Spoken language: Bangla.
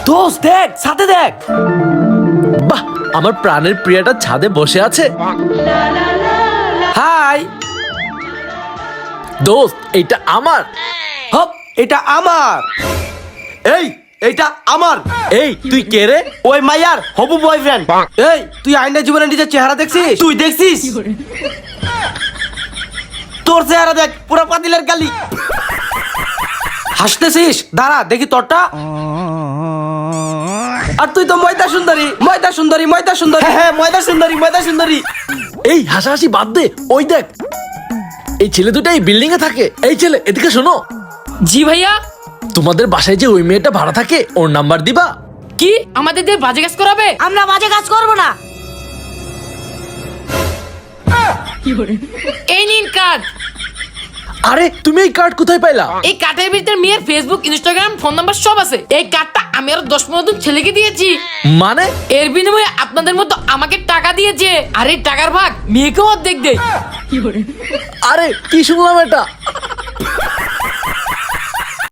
দোস্ত দেখ, সাথে দেখ। বাহ, আমার প্রাণের প্রিয়াটা ছাদে বসে আছে। হাই। দোস্ত, এইটা আমার। হপ, এটা আমার। এই, এইটা আমার। এই, তুই কে রে? ওই মাইয়ার হবু বয়ফ্রেন্ড। এই, তুই আইনা জীবনে নিজের চেহারা দেখছিস? তুই দেখছিস? তোর চেহারা দেখ, পুরো পাতিলের গালি। হাসতেছিস? দাঁড়া দেখি তোরটা। আর তুই তো ময়দা সুন্দরী, ময়দা সুন্দরী, ময়দা সুন্দরী। হ্যাঁ, ময়দা সুন্দরী, ময়দা সুন্দরী। এই হাসাহাসি বাদ দে, ওই দেখ, এই ছেলে দুটো এই বিল্ডিং এ থাকে। এই ছেলে, এদিকে শোনো। জি ভাইয়া। তোমাদের বাসায় যে ওই মেয়েটা ভাড়া থাকে, ওর নাম্বার দিবা? কি আমাদের দিয়ে বাজে কাজ করাবে? আমরা বাজে কাজ করব না। এই নিন কার্ড। আরে, তুমি এই কার্ড কোথায় পাইলা? এই কার্ডের ভিতরে মেয়ের ফেসবুক, ইনস্টাগ্রাম, ফোন নাম্বার সব আছে। এই কার্ডটা আমি আরো 10-15 জন ছেলেকে দিয়েছি। মানে? এর বিনিময়ে আপনাদের মতো আমাকে টাকা দিয়েছে, আর এই টাকার ভাগ মেয়েকেও অর্ধেক দেয়। আরে, কি শুনলাম এটা?